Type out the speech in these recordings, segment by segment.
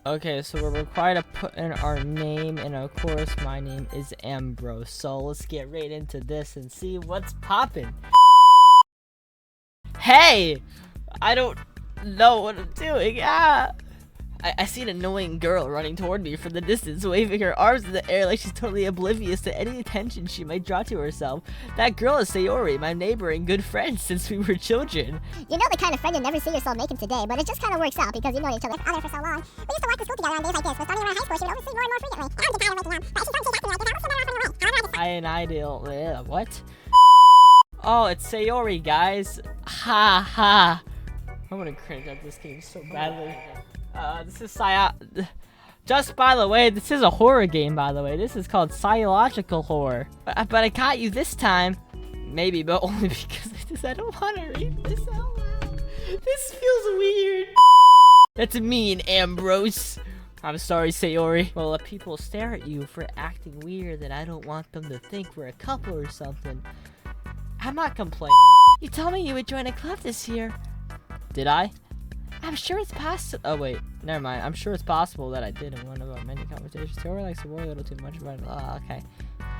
Okay, so we're required to put in our name, and of course my name is Ambrose. So let's get right into this and see what's poppin'. Hey! I don't know what I'm doing. I see an annoying girl running toward me from the distance, waving her arms in the air like she's totally oblivious to any attention she might draw to herself. That girl is Sayori, my neighbor and good friend since we were children. You know the kind of friend you never see yourself making today, but it just kind of works out because you know each other for so long. We used to walk to school together on days like this, but starting around high school, she would oversleep more and more frequently. I would get tired of waking up, but she's going to keep acting like it. I would sit there off in the way. What? Oh, it's Sayori, guys. Ha ha. I'm gonna cringe at this game so badly. This is just by the way, this is a horror game, by the way. This is called psychological horror. But I caught you this time. Maybe, but only because I don't want to read this out loud. This feels weird. That's mean, Ambrose. I'm sorry, Sayori. Well, if people stare at you for acting weird, then I don't want them to think we're a couple or something. I'm not complaining. You told me you would join a club this year. Did I? I'm sure it's possible. Oh wait, never mind. I'm sure it's possible that I did in one of our many conversations. Sayori likes to worry a little too much about it. Oh, okay.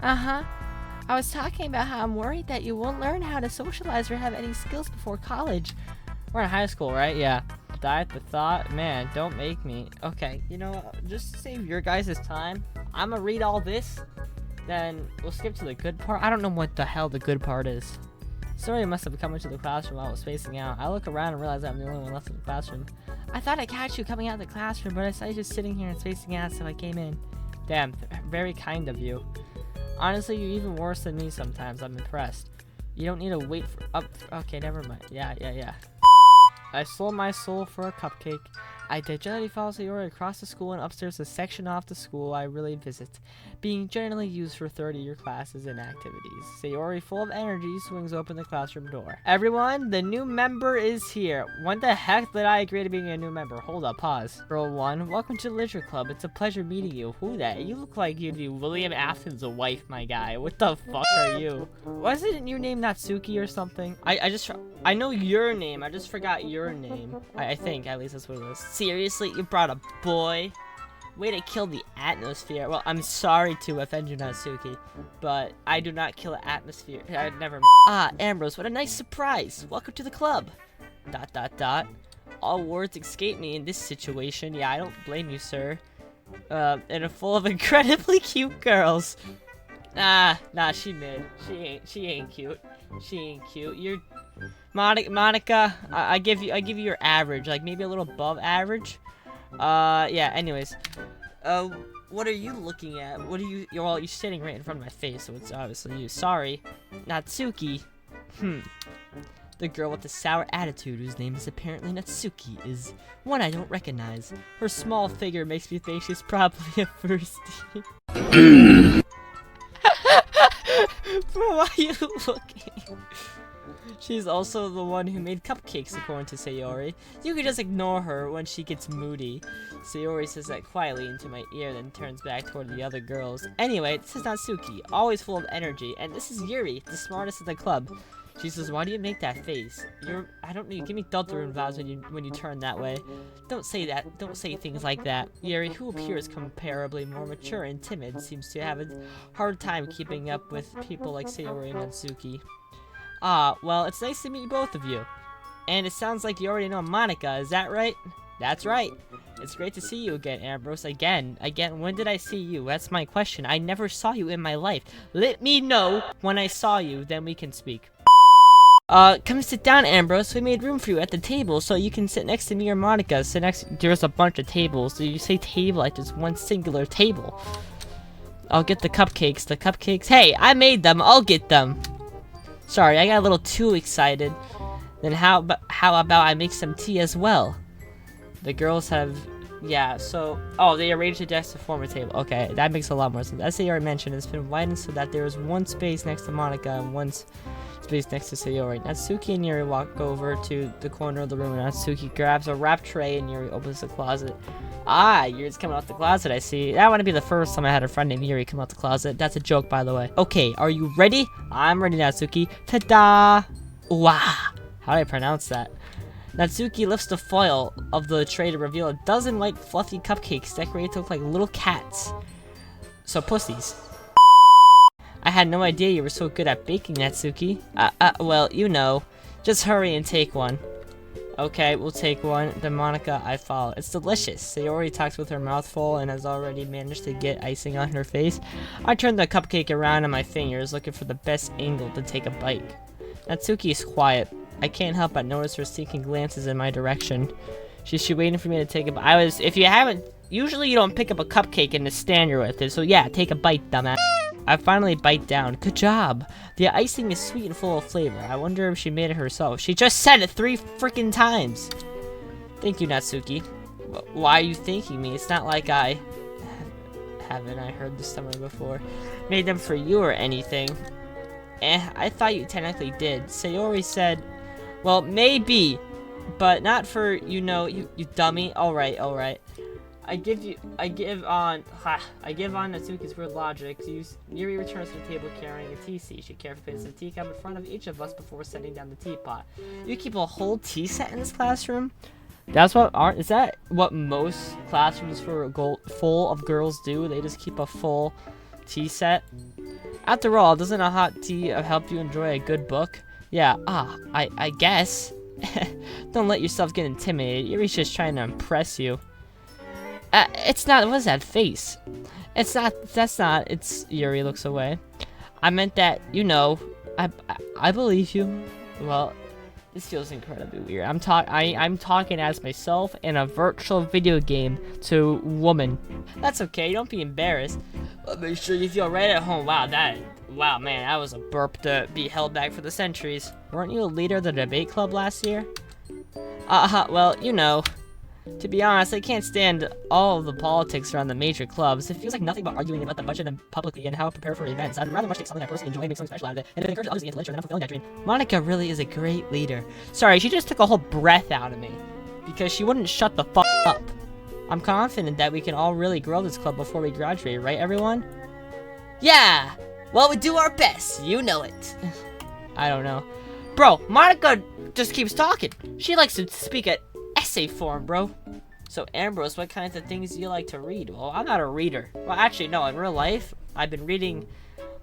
I was talking about how I'm worried that you won't learn how to socialize or have any skills before college. We're in high school, right? Yeah. Die at the thought. Man, don't make me. Okay, you know, just to save your guys' time, I'm gonna read all this. Then we'll skip to the good part. I don't know what the hell the good part is. Sayori must have come into the classroom while I was spacing out. I look around and realize I'm the only one left in the classroom. I thought I'd catch you coming out of the classroom, but I saw you just sitting here and spacing out, so I came in. Damn, very kind of you. Honestly, you're even worse than me sometimes. I'm impressed. You don't need to wait for okay, never mind. Yeah. I sold my soul for a cupcake. I digitally follow Sayori across the school and upstairs to the section off the school I really visit, being generally used for third-year classes and activities. Sayori, full of energy, swings open the classroom door. Everyone, the new member is here. When the heck did I agree to being a new member? Hold up, pause. Girl 1, welcome to the Literature Club. It's a pleasure meeting you. Who that? You look like you'd be William Afton's wife, my guy. What the fuck are you? Wasn't your name Natsuki or something? I know your name. I just forgot your name. I think, at least that's what it was. Seriously, you brought a boy? Way to kill the atmosphere. Well, I'm sorry to offend you, Natsuki, but I do not kill the atmosphere. Never mind. Ah, Ambrose, what a nice surprise. Welcome to the club. ... All words escape me in this situation. Yeah, I don't blame you, sir. And full of incredibly cute girls. Nah, she mid. She ain't cute. She ain't cute. You're Monika, I give you your average, like maybe a little above average. Yeah, anyways. What are you looking at? What are you well, you're sitting right in front of my face, so it's obviously you. Sorry. Natsuki. The girl with the sour attitude, whose name is apparently Natsuki, is one I don't recognize. Her small figure makes me think she's probably a firstie. Bro, why are you looking? She's also the one who made cupcakes, according to Sayori. You can just ignore her when she gets moody. Sayori says that quietly into my ear, then turns back toward the other girls. Anyway, this is Natsuki, always full of energy, and this is Yuri, the smartest in the club. She says, why do you make that face? I don't know, you give me Deltarune vibes when you turn that way. Don't say that, don't say things like that. Yuri, who appears comparably more mature and timid, seems to have a hard time keeping up with people like Sayori and Natsuki. Ah, well, it's nice to meet both of you. And it sounds like you already know Monika, is that right? That's right. It's great to see you again, Ambrose. Again, when did I see you? That's my question. I never saw you in my life. Let me know when I saw you, then we can speak. Come sit down, Ambrose. We made room for you at the table, so you can sit next to me or Monika. Sit next. There's a bunch of tables, so you say table like there's one singular table. I'll get the cupcakes. The cupcakes. Hey, I made them. I'll get them. Sorry, I got a little too excited. Then how about I make some tea as well? The girls have, yeah. So, oh, they arranged the desks to form a table. Okay, that makes a lot more sense. As I already mentioned, it's been widened so that there is one space next to Monika and one space next to Sayori. Natsuki and Yuri walk over to the corner of the room, and Natsuki grabs a wrap tray, and Yuri opens the closet. Ah, Yuri's coming out the closet, I see. That wouldn't be the first time I had a friend named Yuri come out the closet. That's a joke, by the way. Okay, are you ready? I'm ready, Natsuki. Ta-da! Wow. How do I pronounce that? Natsuki lifts the foil of the tray to reveal a dozen white fluffy cupcakes decorated to look like little cats. So pussies. I had no idea you were so good at baking, Natsuki. Well, you know. Just hurry and take one. Okay, we'll take one. Then Monika, I follow. It's delicious. Sayori talks with her mouth full and has already managed to get icing on her face. I turn the cupcake around on my fingers, looking for the best angle to take a bite. Natsuki is quiet. I can't help but notice her seeking glances in my direction. She's waiting for me to take a bite. If you haven't, usually you don't pick up a cupcake and just stand here with it. So yeah, take a bite, dumbass. I finally bite down. Good job. The icing is sweet and full of flavor. I wonder if she made it herself. She just said it 3 freaking times. Thank you, Natsuki. Why are you thanking me? It's not like I heard this somewhere before. Made them for you or anything. I thought you technically did. Sayori said, well, maybe, but not for, you know, you dummy. Alright. I give on Natsuki's weird logic. Yuri returns to the table carrying a tea set. She carefully places a teacup in front of each of us before setting down the teapot. You keep a whole tea set in this classroom? Is that what most classrooms full of girls do? They just keep a full tea set? After all, doesn't a hot tea help you enjoy a good book? Yeah, I guess. Don't let yourself get intimidated. Yuri's just trying to impress you. It's not, what is that face? It's Yuri looks away. I meant that, you know, I believe you. Well, this feels incredibly weird. I'm talking as myself in a virtual video game to woman. That's okay, don't be embarrassed. But make sure you feel right at home. Wow, man, that was a burp to be held back for the centuries. Weren't you a leader of the debate club last year? Well, you know. To be honest, I can't stand all of the politics around the major clubs. It feels like nothing but arguing about the budget and publicly and how to prepare for events. I'd rather much take something I personally enjoy and make something special out of it, and it encourages others to get into literature, and I'm fulfilling that dream. Monika really is a great leader. Sorry, she just took a whole breath out of me, because she wouldn't shut the fuck up. I'm confident that we can all really grow this club before we graduate, right everyone? Yeah! Well, we do our best, you know it. I don't know. Bro, Monika just keeps talking. She likes to speak at essay form, bro. So Ambrose, what kinds of things do you like to read? Well, I'm not a reader. Well, actually, no. In real life, I've been reading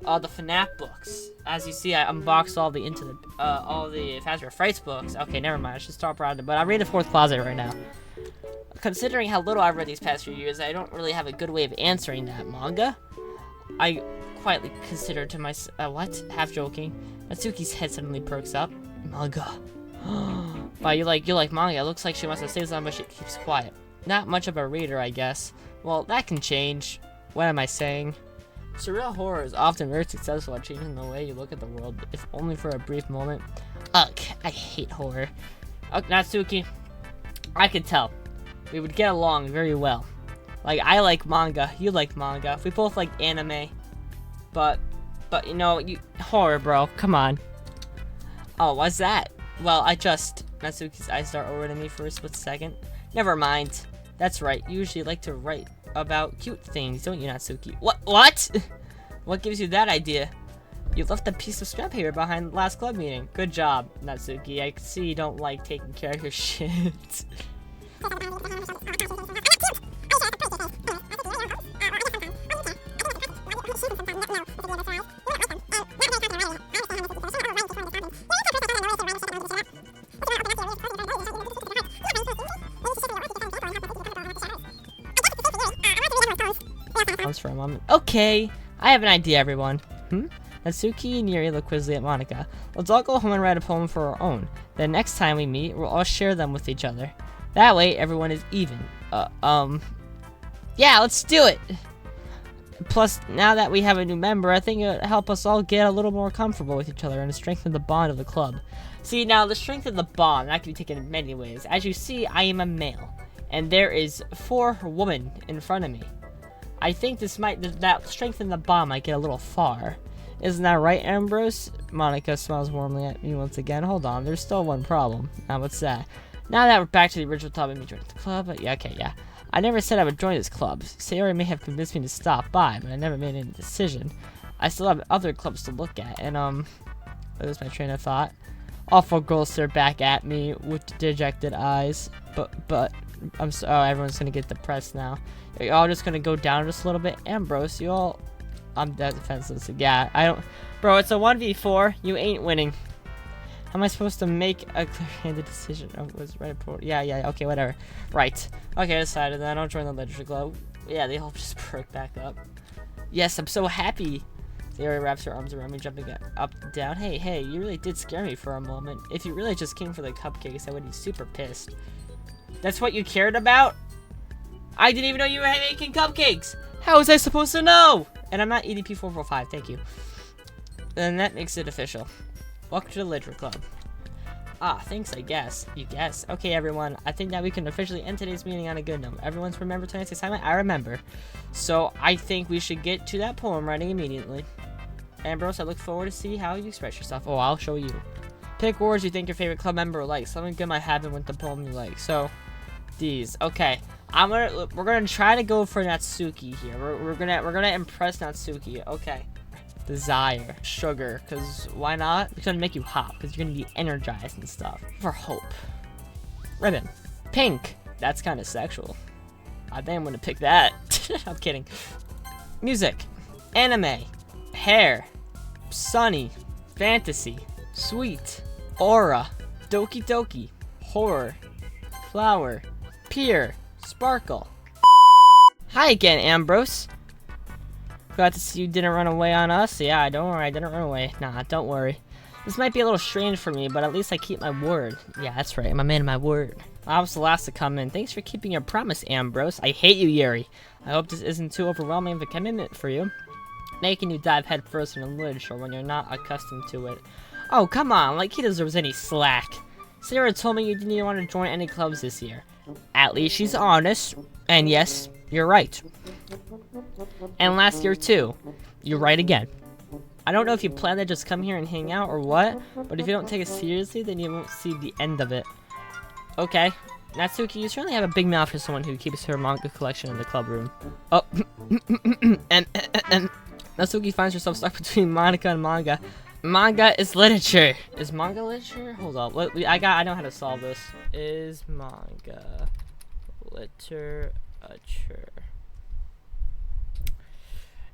the FNAF books. As you see, I unboxed all the Faster Frights books. Okay, never mind. I should stop around it. But I'm reading the Fourth Closet right now. Considering how little I've read these past few years, I don't really have a good way of answering that. Manga? I quietly consider to myself, what? Half joking. Natsuki's head suddenly perks up. Manga. Wow, you like manga. It looks like she wants to say something, but she keeps quiet. Not much of a reader, I guess. Well, that can change. What am I saying? Surreal horror is often very successful at changing the way you look at the world, if only for a brief moment. Ugh, I hate horror. Natsuki, I could tell. We would get along very well. Like, I like manga, you like manga. We both like anime. But you know, horror, bro. Come on. Oh, what's that? Well, Natsuki's eyes start over to me for a split second. Never mind. That's right. You usually like to write about cute things, don't you, Natsuki? What? What gives you that idea? You left a piece of scrap paper behind the last club meeting. Good job, Natsuki. I can see you don't like taking care of your shit. For a moment. Okay, I have an idea, everyone. Natsuki and Yuri look quizzly at Monika. Let's all go home and write a poem for our own. Then next time we meet, we'll all share them with each other. That way, everyone is even. Yeah, let's do it! Plus, now that we have a new member, I think it'll help us all get a little more comfortable with each other and strengthen the bond of the club. See, now, the strength of the bond, that can be taken in many ways. As you see, I am a male, and there is 4 women in front of me. I think that strengthen the bond might get a little far. Isn't that right, Ambrose? Monika smiles warmly at me once again. Hold on, there's still one problem. Now, what's that? Now that we're back to the original topic, me joining the club. Yeah, okay, yeah. I never said I would join this club. Sayori may have convinced me to stop by, but I never made any decision. I still have other clubs to look at, and, there's my train of thought. Awful girls stare back at me with dejected eyes. But, I'm so, oh, everyone's gonna get depressed now. You're all just gonna go down just a little bit. Ambrose, you all, I'm dead defenseless. Yeah, I don't, bro, it's a 1v4. You ain't winning. How am I supposed to make a clear-handed decision? Oh, was right before. Yeah, okay, whatever. Right. Okay, I decided that I don't join the literature club. Yeah, they all just perk back up. Yes, I'm so happy. Sayori wraps her arms around me, jumping up and down. Hey, you really did scare me for a moment. If you really just came for the cupcakes, I would be super pissed. That's what you cared about? I didn't even know you were making cupcakes. How was I supposed to know? And I'm not EDP445, thank you. Then that makes it official. Welcome to the literature club. Ah, thanks, I guess. You guess. Okay, everyone. I think that we can officially end today's meeting on a good note. Everyone's remember tonight's assignment? I remember. So, I think we should get to that poem writing immediately. Ambrose, I look forward to see how you express yourself. Oh, I'll show you. Pick words you think your favorite club member will like. Something good might happen with the poem you like. So, these. Okay. We're gonna try to go for Natsuki here. We're gonna impress Natsuki. Okay. Desire, sugar, because why not? It's gonna make you hot, because you're gonna be energized and stuff. For hope. Ribbon. Pink. That's kind of sexual. I think I'm gonna pick that. I'm kidding. Music. Anime. Hair. Sunny. Fantasy. Sweet. Aura. Doki Doki. Horror. Flower. Peer. Sparkle. Hi again, Ambrose. Glad to see you didn't run away on us. Yeah, don't worry, I didn't run away. Nah, don't worry. This might be a little strange for me, but at least I keep my word. Yeah, that's right, I'm a man of my word. I was the last to come in. Thanks for keeping your promise, Ambrose. I hate you, Yuri. I hope this isn't too overwhelming of a commitment for you. Making you dive headfirst into literature when you're not accustomed to it. Oh, come on, like he deserves any slack. Sarah told me you didn't even want to join any clubs this year. At least she's honest. And yes, you're right. And last year too. You're right again. I don't know if you plan to just come here and hang out or what, but if you don't take it seriously, then you won't see the end of it. Okay. Natsuki, you certainly have a big mouth for someone who keeps her manga collection in the club room. Oh. Natsuki finds herself stuck between Monika and manga. Manga is literature. Is manga literature? Hold up. I know how to solve this. Is manga literature?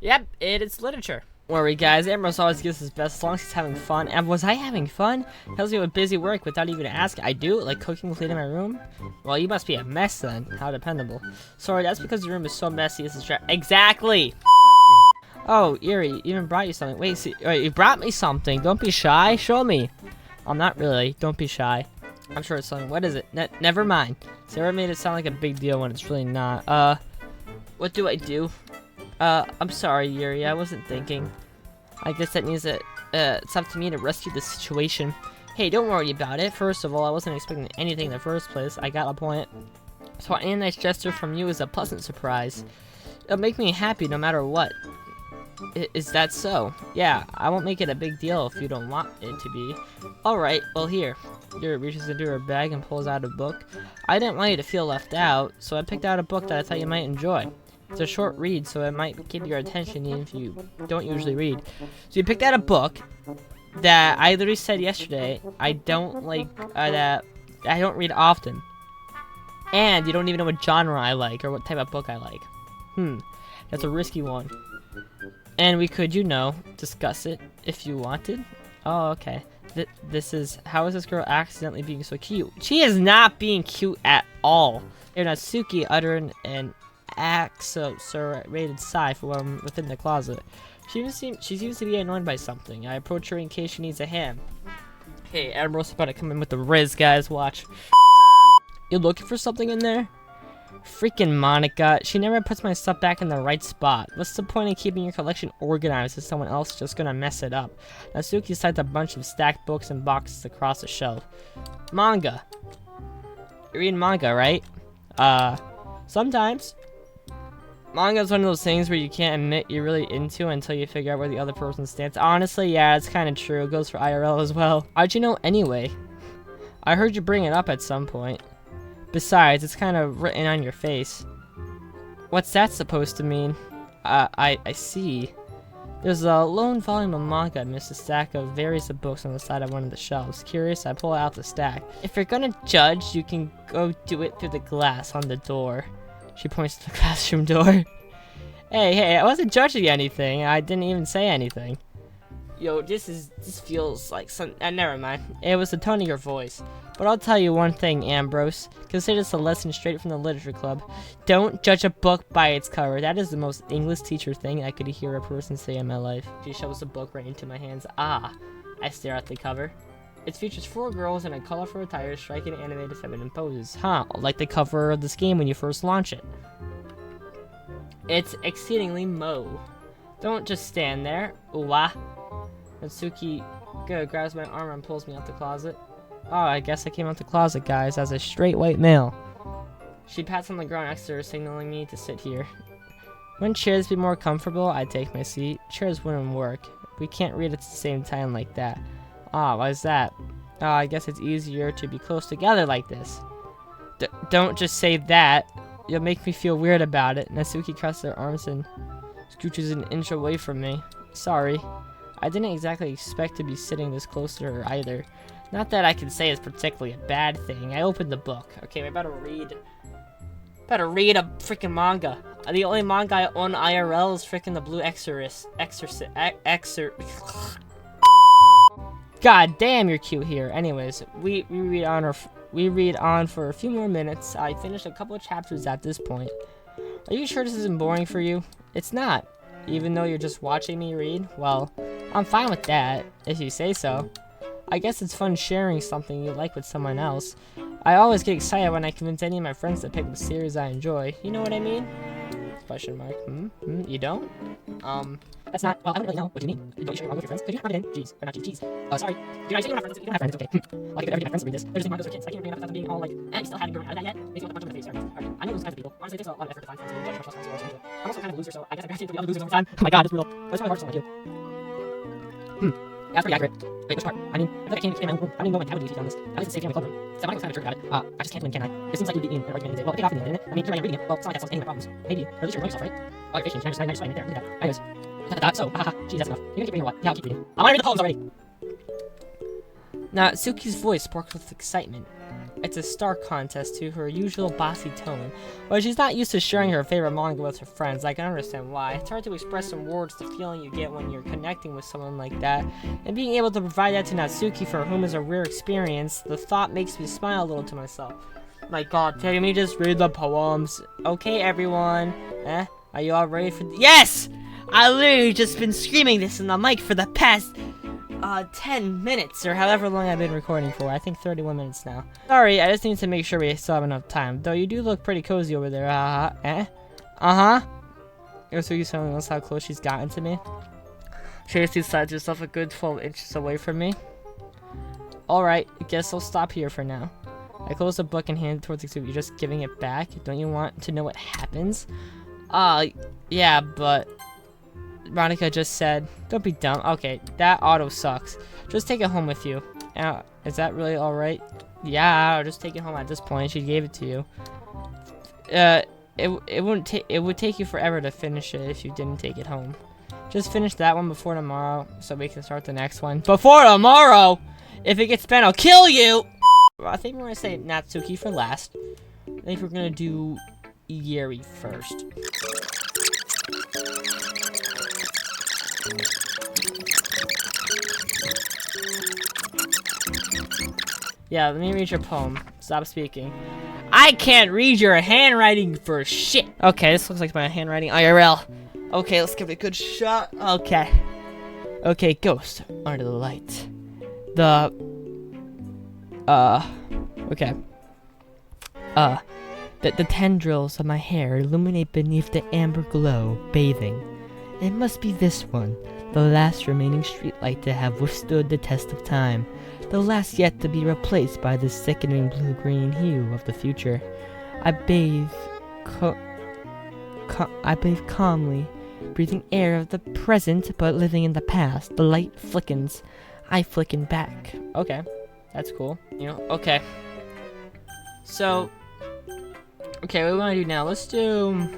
Yep, it is literature. Worry, guys. Ambrose always gives his best as long as he's having fun. And was I having fun? Tells me with busy work without even asking. I do? Like cooking, cleaning my room? Well, you must be a mess then. How dependable. Sorry, that's because your room is so messy. It's exactly. Oh, Yuri, even brought you something. Wait, you brought me something. Don't be shy. Show me. I'm not really. Don't be shy. I'm sure it's something. What is it? Never mind. Sarah made it sound like a big deal when it's really not. What do I do? I'm sorry, Yuri. I wasn't thinking. I guess that means that, it's up to me to rescue the situation. Hey, don't worry about it. First of all, I wasn't expecting anything in the first place. I got a point. So any nice gesture from you is a pleasant surprise. It'll make me happy no matter what. Is that so? Yeah, I won't make it a big deal if you don't want it to be. Alright, well here. Yuri reaches into her bag and pulls out a book. I didn't want you to feel left out, so I picked out a book that I thought you might enjoy. It's a short read, so it might keep your attention even if you don't usually read. So you picked out a book that I literally said yesterday I don't like, that I don't read often. And you don't even know what genre I like or what type of book I like. That's a risky one. And we could, you know, discuss it if you wanted. Oh, okay. This is, how is this girl accidentally being so cute? She is not being cute at all. Natsuki uttered an accelerated sigh from within the closet. She seems to be annoyed by something. I approach her in case she needs a hand. Hey, Admiral's about to come in with the Riz, guys. Watch. You looking for something in there? Freaking Monika. She never puts my stuff back in the right spot. What's the point of keeping your collection organized if someone else is just gonna mess it up? Natsuki cites a bunch of stacked books and boxes across the shelf. Manga. You read manga, right? Sometimes. Manga is one of those things where you can't admit you're really into until you figure out where the other person stands. Honestly, yeah, it's kind of true. It goes for IRL as well. How'd you know anyway? I heard you bring it up at some point. Besides, it's kind of written on your face. What's that supposed to mean? I see. There's a lone volume of manga amidst a stack of various books on the side of one of the shelves. Curious, I pull out the stack. If you're gonna judge, you can go do it through the glass on the door. She points to the classroom door. Hey, I wasn't judging anything. I didn't even say anything. Yo, this feels like some. Never mind. It was the tone of your voice. But I'll tell you one thing, Ambrose. Consider this a lesson straight from the literature club. Don't judge a book by its cover. That is the most English teacher thing I could hear a person say in my life. She shoves the book right into my hands. Ah, I stare at the cover. It features 4 girls in a colorful attire striking animated feminine poses. Huh, like the cover of this game when you first launch it. It's exceedingly mo. Don't just stand there. Ooh-wah. Natsuki grabs my arm and pulls me out the closet. Oh, I guess I came out the closet, guys, as a straight white male. She pats on the ground next to her, signaling me to sit here. Wouldn't chairs be more comfortable? I take my seat. Chairs wouldn't work. We can't read at the same time like that. Ah, why is that? Oh, I guess it's easier to be close together like this. Don't just say that. You'll make me feel weird about it. Natsuki crosses her arms and scooches an inch away from me. Sorry. I didn't exactly expect to be sitting this close to her either. Not that I can say it's particularly a bad thing. I opened the book. Okay, I better read a freaking manga. The only manga I own IRL is freaking the Blue Exorcist. God damn, you're cute here. Anyways, we read on for a few more minutes. I finished a couple of chapters at this point. Are you sure this isn't boring for you? It's not. Even though you're just watching me read? Well, I'm fine with that, if you say so. I guess it's fun sharing something you like with someone else. I always get excited when I convince any of my friends to pick up a series I enjoy. You know what I mean? Question mark. You don't? That's not. Well, I don't really know what you mean. Don't you share your manga with your friends? Could you not rub it in? Jeez. Or not jeez. Oh, sorry. Dude, I say you don't have friends. You don't have friends. Okay. I'll give it every day my friends to read this. They're just mangas for kids. I can't bring enough being all like, you still haven't grown out of that yet? Makes me want to punch them in the face. Alright. I know those kinds of people. Honestly, it takes a lot of effort to find friends who judge trust friends who also enjoy it. I'm also kind of a loser, so I guess I gravitate to the other losers over time. Oh my god, it's brutal. But it's probably hard for someone like you. Yeah, that's pretty accurate. Wait, which part? I mean, I feel like I can't even stay in my own room. I don't even know when Taboo duty on this. At least it's safe in my club room. So I was kind of a jerk about it. I just can't win, can I? It seems like you beat me in an argument and say, well, take off in the end, didn't it? I mean, here I am reading it. Well, it's not like that solves any of my problems. Maybe. Or at least you're enjoying yourself, right? Oh, you're fishing. Can I just find it there? Look at that. Anyways. So, haha. Geez, that's enough. You're gonna keep reading or what? Yeah, I'll keep reading. I wanna read the poems already. Natsuki's voice sparkles with excitement. It's a stark contrast to her usual bossy tone. While she's not used to sharing her favorite manga with her friends, I can understand why. It's hard to express in words the feeling you get when you're connecting with someone like that, and being able to provide that to Natsuki, for whom is a rare experience, the thought makes me smile a little to myself. My god, can we just read the poems? Okay, everyone. Are you all ready for yes! I literally just been screaming this in the mic for the past 10 minutes, or however long I've been recording for. I think 31 minutes now. Sorry, I just need to make sure we still have enough time. Though you do look pretty cozy over there. So you notice how close she's gotten to me? Tracy decides herself a good 12 inches away from me. Alright, I guess I'll stop here for now. I close the book and hand it towards the suit. You're just giving it back? Don't you want to know what happens? Yeah, but Monika just said, don't be dumb. Okay, that auto sucks. Just take it home with you. Is that really alright? Yeah, I'll just take it home at this point. She gave it to you. It would take you forever to finish it if you didn't take it home. Just finish that one before tomorrow so we can start the next one. Before tomorrow! If it gets spent, I'll kill you! I think we're gonna say Natsuki for last. I think we're gonna do Yuri first. Yeah, let me read your poem. Stop speaking. I can't read your handwriting for shit. Okay, this looks like my handwriting IRL. Okay, let's give it a good shot. Okay. Okay, ghost under the light. Okay. The tendrils of my hair illuminate beneath the amber glow, bathing. It must be this one, the last remaining streetlight to have withstood the test of time, the last yet to be replaced by the sickening blue-green hue of the future. I bathe calmly, breathing air of the present but living in the past. The light flickens. I flicken back. Okay, that's cool. You know, okay. So, okay, what do we want to do now? Let's do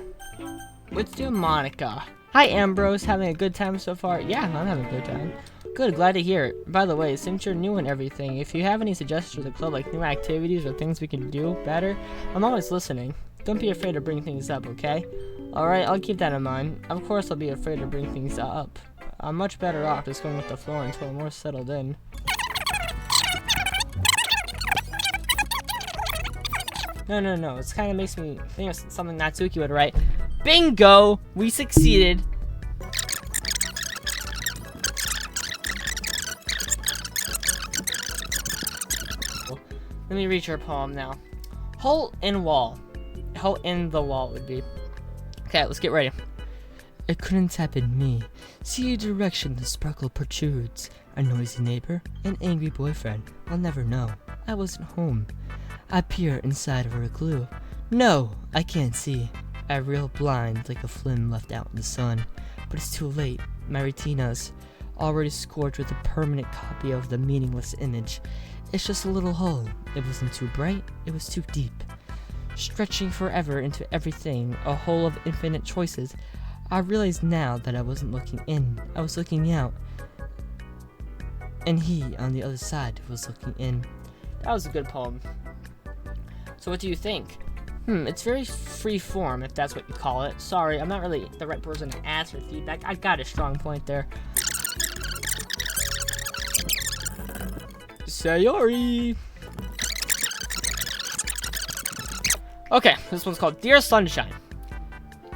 Monika. Hi, Ambrose. Having a good time so far? Yeah, I'm having a good time. Good, glad to hear it. By the way, since you're new and everything, if you have any suggestions for the club, like new activities or things we can do better, I'm always listening. Don't be afraid to bring things up, okay? Alright, I'll keep that in mind. Of course I'll be afraid to bring things up. I'm much better off just going with the flow until I'm more settled in. No, it kind of makes me think of something Natsuki would write. Bingo! We succeeded! Let me read your poem now. Hole in wall. Hole in the wall would be. Okay, let's get ready. It couldn't have been me. See a direction the sparkle protrudes. A noisy neighbor, an angry boyfriend. I'll never know. I wasn't home. I peer inside of a glue. No, I can't see. I reel blind like a film left out in the sun. But it's too late. My retina's already scorched with a permanent copy of the meaningless image. It's just a little hole. It wasn't too bright, it was too deep. Stretching forever into everything, a hole of infinite choices. I realize now that I wasn't looking in, I was looking out. And he, on the other side, was looking in. That was a good poem. So what do you think? It's very free form, if that's what you call it. Sorry, I'm not really the right person to ask for feedback. I got a strong point there. Sayori! Okay, this one's called Dear Sunshine.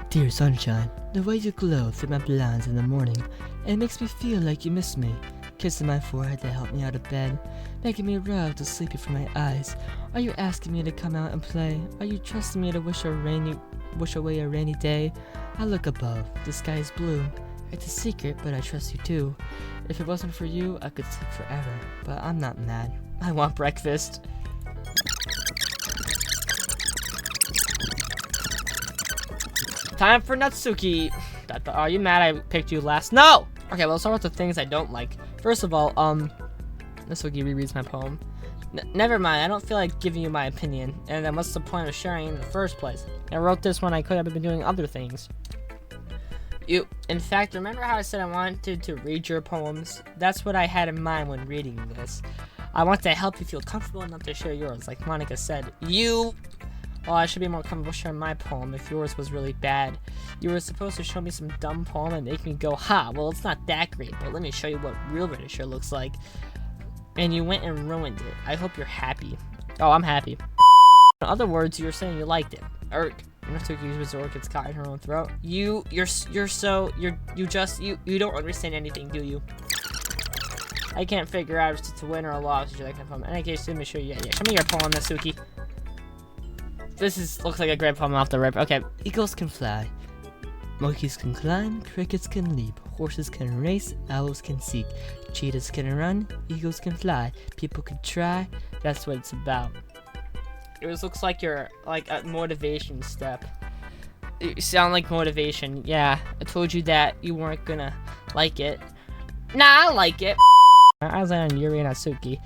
Dear Sunshine, the way you glow through my blinds in the morning, it makes me feel like you miss me. Kissing my forehead to help me out of bed, making me rub to sleepy from my eyes. Are you asking me to come out and play? Are you trusting me to wish away a rainy day? I look above, the sky is blue. It's a secret, but I trust you too. If it wasn't for you, I could sleep forever. But I'm not mad. I want breakfast. Time for Natsuki. Are you mad I picked you last? No! Okay, well, let's start with the things I don't like. First of all, Natsuki rereads my poem. Never mind, I don't feel like giving you my opinion. And then what's the point of sharing it in the first place? I wrote this when I could have been doing other things. In fact, remember how I said I wanted to read your poems? That's what I had in mind when reading this. I want to help you feel comfortable enough to share yours, like Monika said. Well, I should be more comfortable sharing my poem if yours was really bad. You were supposed to show me some dumb poem and make me go, ha, well, it's not that great, but let me show you what real literature looks like. And you went and ruined it. I hope you're happy. Oh, I'm happy. In other words, you're saying you liked it. Natsuki was the orchid's caught in her own throat. You don't understand anything, do you? I can't figure out if it's a win or a loss. That kind of poem. In any case, let me show you. Yeah, show me your poem, Natsuki. Looks like a great poem off the rip. Okay. Eagles can fly. Monkeys can climb. Crickets can leap. Horses can race. Owls can seek. Cheetahs can run. Eagles can fly. People can try. That's what it's about. It looks like you're like a motivation step. You sound like motivation. Yeah, I told you that you weren't gonna like it. Nah, I like it. I was on Yuri and Natsuki.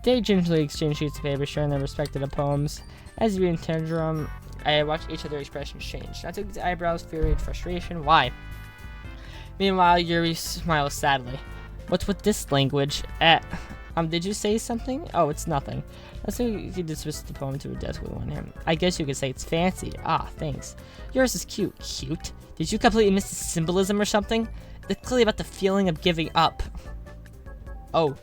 They gingerly exchanged sheets of paper, sharing their respective poems. As Yuri and Tendrum, I watched each of their expressions change. Natsuki's eyebrows, fury, and frustration. Why? Meanwhile, Yuri smiles sadly. What's with this language? Did you say something? Oh, it's nothing. Natsuki dismissed the poem to a desk with one hand. I guess you could say it's fancy. Ah, thanks. Yours is cute. Cute? Did you completely miss the symbolism or something? It's clearly about the feeling of giving up. Oh.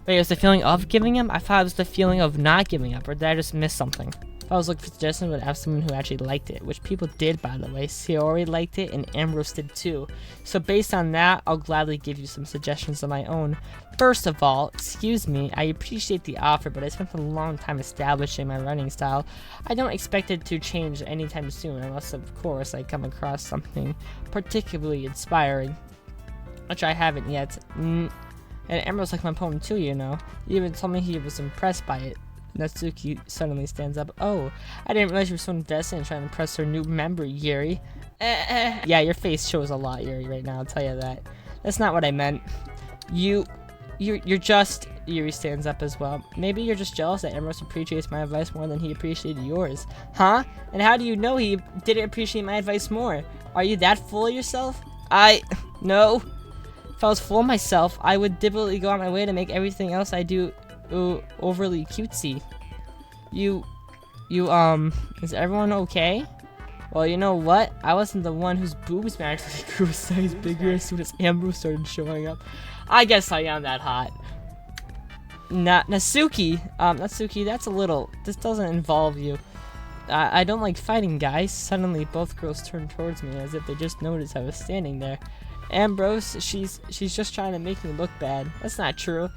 Wait, it was the feeling of giving up? I thought it was the feeling of not giving up, or did I just miss something? If I was looking for suggestions, I would ask someone who actually liked it, which people did, by the way. Sayori liked it, and Ambrose did too. So based on that, I'll gladly give you some suggestions of my own. First of all, excuse me, I appreciate the offer, but I spent a long time establishing my writing style. I don't expect it to change anytime soon, unless, of course, I come across something particularly inspiring, which I haven't yet. And Ambrose liked my poem too, you know. He even told me he was impressed by it. Natsuki suddenly stands up. Oh, I didn't realize you were so invested in trying to impress her new member, Yuri. Yeah, your face shows a lot, Yuri, right now, I'll tell you that. That's not what I meant. You're just... Yuri stands up as well. Maybe you're just jealous that Ambrose appreciates my advice more than he appreciated yours. Huh? And how do you know he didn't appreciate my advice more? Are you that full of yourself? No. If I was full of myself, I would deliberately go out my way to make everything else I do overly cutesy. Is everyone okay? Well, you know what? I wasn't the one whose boobs magically grew a size bigger as soon as Ambrose started showing up. I guess I am that hot. Natsuki, that's a little, this doesn't involve you. I don't like fighting, guys. Suddenly, both girls turned towards me as if they just noticed I was standing there. Ambrose, she's just trying to make me look bad. That's not true.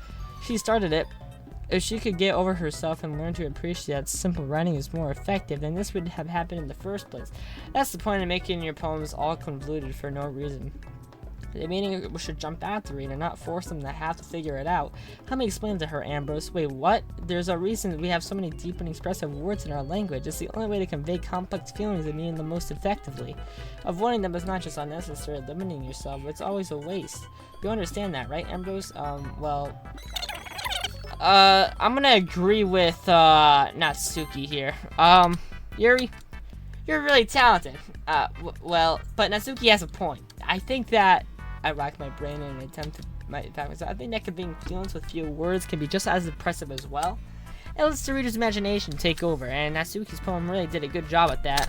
She started it. If she could get over herself and learn to appreciate that simple writing is more effective, then this would have happened in the first place. That's the point of making your poems all convoluted for no reason. The meaning we should jump out to read and not force them to have to figure it out. Let me explain to her, Ambrose. Wait, what? There's a reason we have so many deep and expressive words in our language. It's the only way to convey complex feelings and meaning the most effectively. Avoiding them is not just unnecessary, limiting yourself, it's always a waste. You understand that, right, Ambrose? Well... I'm gonna agree with, Natsuki here. Yuri, you're really talented. Well, but Natsuki has a point. I think that I racked my brain in an attempt to myself. I think that conveying feelings with few words can be just as impressive as well. It lets the reader's imagination take over, and Natsuki's poem really did a good job at that.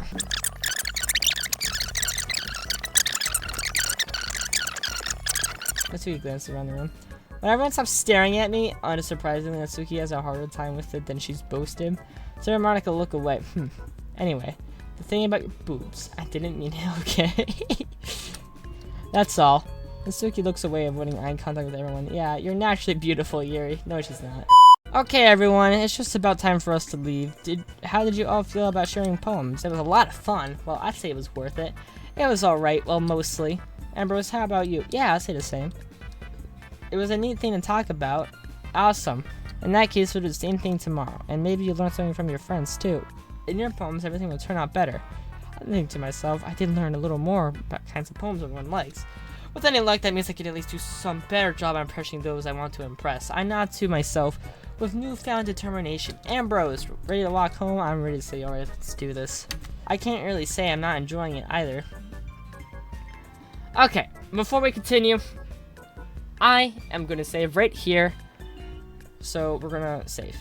Natsuki glanced around the room. When everyone stops staring at me, unsurprisingly, Natsuki has a harder time with it than she's boasted. So Monika look away. Anyway, the thing about your boobs. I didn't mean it, okay? That's all. Natsuki looks away, avoiding eye contact with everyone. Yeah, you're naturally beautiful, Yuri. No, she's not. Okay, everyone, it's just about time for us to leave. How did you all feel about sharing poems? It was a lot of fun. Well, I'd say it was worth it. It was alright, well, mostly. Ambrose, how about you? Yeah, I'd say the same. It was a neat thing to talk about. Awesome. In that case, we'll do the same thing tomorrow. And maybe you'll learn something from your friends, too. In your poems, everything will turn out better. I think to myself, I did learn a little more about kinds of poems everyone likes. With any luck, that means I could at least do some better job on impressing those I want to impress. I nod to myself with newfound determination. Ambrose, ready to walk home? I'm ready to say, alright, let's do this. I can't really say I'm not enjoying it either. Okay, before we continue, I am going to save right here. So we're going to save.